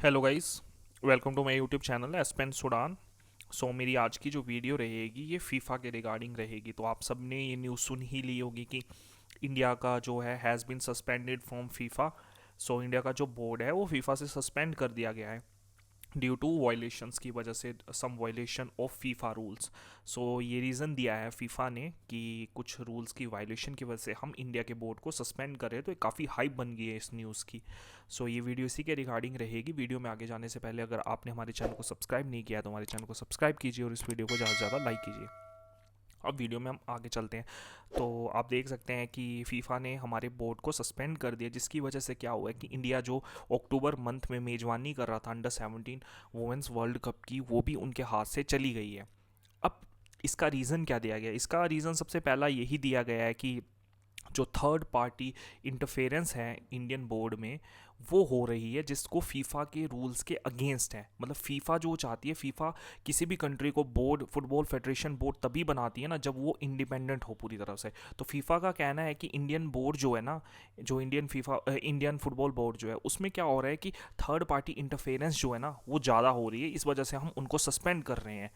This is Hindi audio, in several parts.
Hello guys, welcome to my YouTube channel Aspen Sudan. So मेरी आज की जो वीडियो रहेगी ये फीफा के रिगार्डिंग रहेगी। तो आप सब ने ये न्यूज़ सुन ही ली होगी कि इंडिया का जो है has been suspended from FIFA. So India का जो बोर्ड है वो फीफा से सस्पेंड कर दिया गया है ड्यू टू वायलेशंस की वजह से, सम वायलेशन ऑफ फीफा रूल्स। सो ये रीज़न दिया है फीफा ने कि कुछ रूल्स की वायलेशन की वजह से हम इंडिया के बोर्ड को सस्पेंड करें। तो काफ़ी हाइप बन गई है इस न्यूज़ की। सो ये वीडियो इसी के रिगार्डिंग रहेगी। वीडियो में आगे जाने से पहले अगर आपने हमारे चैनल को सब्सक्राइब नहीं किया तो हमारे चैनल को सब्सक्राइब कीजिए और इस वीडियो को ज़्यादा से ज़्यादा लाइक कीजिए। अब वीडियो में हम आगे चलते हैं। तो आप देख सकते हैं कि फीफा ने हमारे बोर्ड को सस्पेंड कर दिया, जिसकी वजह से क्या हुआ है कि इंडिया जो अक्टूबर मंथ में मेज़बानी कर रहा था अंडर 17 वुमेंस वर्ल्ड कप की, वो भी उनके हाथ से चली गई है। अब इसका रीज़न क्या दिया गया? इसका रीज़न सबसे पहला यही दिया गया है कि जो थर्ड पार्टी इंटरफेरेंस है इंडियन बोर्ड में वो हो रही है, जिसको फीफा के रूल्स के अगेंस्ट है। मतलब फीफा जो चाहती है, फीफा किसी भी कंट्री को बोर्ड, फुटबॉल फेडरेशन बोर्ड तभी बनाती है ना जब वो इंडिपेंडेंट हो पूरी तरह से। तो फीफा का कहना है कि इंडियन बोर्ड जो है ना, जो इंडियन फुटबॉल बोर्ड जो है उसमें क्या हो रहा है कि थर्ड पार्टी इंटरफेरेंस जो है ना वो ज़्यादा हो रही है, इस वजह से हम उनको सस्पेंड कर रहे हैं।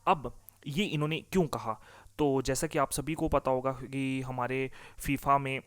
अब ये इन्होंने क्यों कहा? तो जैसा कि आप सभी को पता होगा कि हमारे फीफा में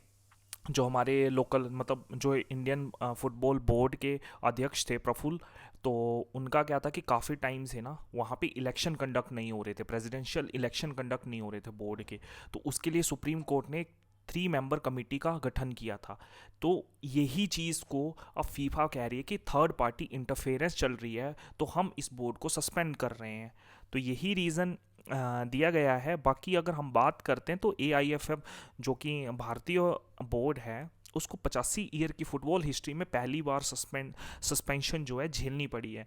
जो हमारे लोकल, मतलब जो इंडियन फुटबॉल बोर्ड के अध्यक्ष थे प्रफुल्ल, तो उनका क्या था कि काफ़ी टाइम से ना वहाँ पे इलेक्शन कंडक्ट नहीं हो रहे थे, प्रेसिडेंशियल इलेक्शन कंडक्ट नहीं हो रहे थे बोर्ड के। तो उसके लिए सुप्रीम कोर्ट ने 3 मेंबर कमेटी का गठन किया था। तो यही चीज़ को अब फीफा कह रही है कि थर्ड पार्टी इंटरफेरेंस चल रही है, तो हम इस बोर्ड को सस्पेंड कर रहे हैं। तो यही रीज़न दिया गया है। बाकी अगर हम बात करते हैं तो AIFF जो कि भारतीय बोर्ड है, उसको 85 ईयर की फुटबॉल हिस्ट्री में पहली बार सस्पेंशन जो है झेलनी पड़ी है।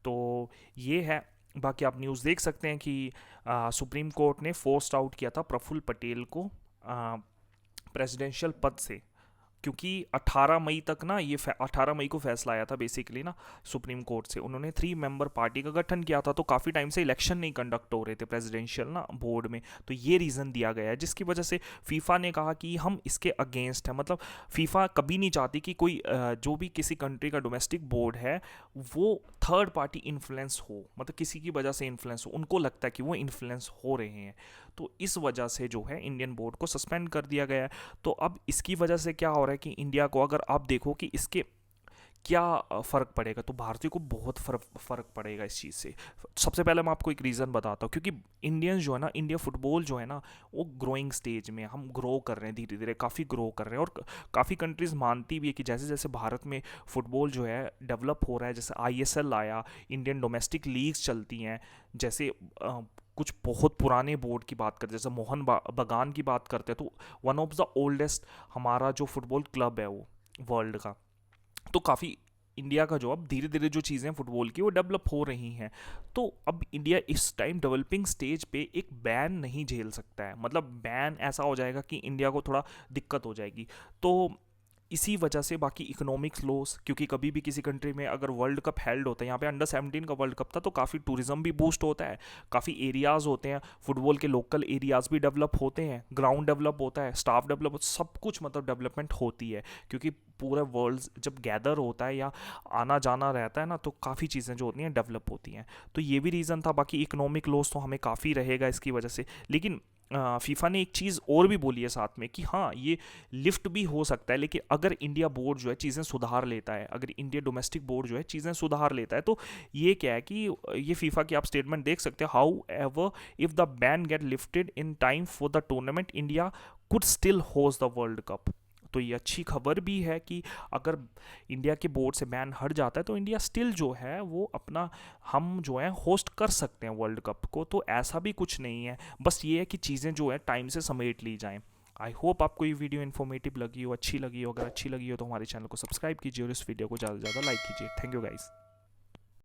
तो ये है। बाकी आप न्यूज़ देख सकते हैं कि सुप्रीम कोर्ट ने फोर्स्ड आउट किया था प्रफुल्ल पटेल को प्रेसिडेंशियल पद से, क्योंकि 18 मई तक ना 18 मई को फैसला आया था बेसिकली ना सुप्रीम कोर्ट से। उन्होंने 3 मेंबर पार्टी का गठन किया था, तो काफ़ी टाइम से इलेक्शन नहीं कंडक्ट हो रहे थे प्रेसिडेंशियल ना बोर्ड में। तो ये रीज़न दिया गया है, जिसकी वजह से फीफा ने कहा कि हम इसके अगेंस्ट हैं। मतलब फीफा कभी नहीं चाहती कि कोई जो भी किसी कंट्री का डोमेस्टिक बोर्ड है वो थर्ड पार्टी इन्फ्लुएंस हो, मतलब किसी की वजह से इन्फ्लुएंस हो। उनको लगता है कि वो इन्फ्लुएंस हो रहे हैं, तो इस वजह से जो है इंडियन बोर्ड को सस्पेंड कर दिया गया है। तो अब इसकी वजह से क्या हो रहा है कि इंडिया को, अगर आप देखो कि इसके क्या फ़र्क पड़ेगा, तो भारतीय को बहुत फ़र्क पड़ेगा इस चीज़ से। सबसे पहले मैं आपको एक रीज़न बताता हूँ, क्योंकि इंडियंस जो है ना, इंडिया फुटबॉल जो है ना, वो ग्रोइंग स्टेज में, हम ग्रो कर रहे हैं धीरे धीरे, काफ़ी ग्रो कर रहे हैं। और काफ़ी कंट्रीज़ मानती भी है कि जैसे जैसे भारत में फुटबॉल जो है डेवलप हो रहा है, जैसे ISL आया, इंडियन डोमेस्टिक लीग्स चलती हैं, जैसे कुछ बहुत पुराने बोर्ड की बात करते हैं, जैसे मोहन बगान की बात करते हैं, तो वन ऑफ द ओल्डेस्ट हमारा जो फुटबॉल क्लब है वो वर्ल्ड का। तो काफ़ी इंडिया का जो अब धीरे धीरे जो चीज़ें फुटबॉल की वो डेवलप हो रही हैं। तो अब इंडिया इस टाइम डेवलपिंग स्टेज पे एक बैन नहीं झेल सकता है। मतलब बैन ऐसा हो जाएगा कि इंडिया को थोड़ा दिक्कत हो जाएगी। तो इसी वजह से बाकी इकोनॉमिक्स लॉस, क्योंकि कभी भी किसी कंट्री में अगर वर्ल्ड कप हेल्ड होता है, यहाँ पे अंडर 17 का वर्ल्ड कप था, तो काफ़ी टूरिज्म भी बूस्ट होता है, काफ़ी एरियाज़ होते हैं फुटबॉल के, लोकल एरियाज़ भी डेवलप होते हैं, ग्राउंड डेवलप होता है, स्टाफ डेवलप होता है, सब कुछ मतलब डेवलपमेंट होती है। क्योंकि पूरा वर्ल्ड जब गैदर होता है या आना जाना रहता है ना, तो काफ़ी चीज़ें जो होती हैं डेवलप होती हैं। तो ये भी रीज़न था। बाकी इकोनॉमिक लॉस तो हमें काफ़ी रहेगा इसकी वजह से। लेकिन फीफा ने एक चीज़ और भी बोली है साथ में कि हाँ, ये लिफ्ट भी हो सकता है, लेकिन अगर इंडिया बोर्ड जो है चीज़ें सुधार लेता है, अगर इंडिया डोमेस्टिक बोर्ड जो है चीज़ें सुधार लेता है, तो ये क्या है कि ये फीफा की आप स्टेटमेंट देख सकते हैं, however if the ban get lifted in time for the tournament India could still host the world cup. तो ये अच्छी खबर भी है कि अगर इंडिया के बोर्ड से बैन हट जाता है तो इंडिया स्टिल जो है वो अपना, हम जो है होस्ट कर सकते हैं वर्ल्ड कप को। तो ऐसा भी कुछ नहीं है, बस ये है कि चीज़ें जो है टाइम से समेट ली जाएं। आई होप आपको ये वीडियो इन्फॉर्मेटिव लगी हो, अच्छी लगी हो। अगर अच्छी लगी हो तो हमारे चैनल को सब्सक्राइब कीजिए और इस वीडियो को ज़्यादा से ज़्यादा लाइक कीजिए। Thank you guys.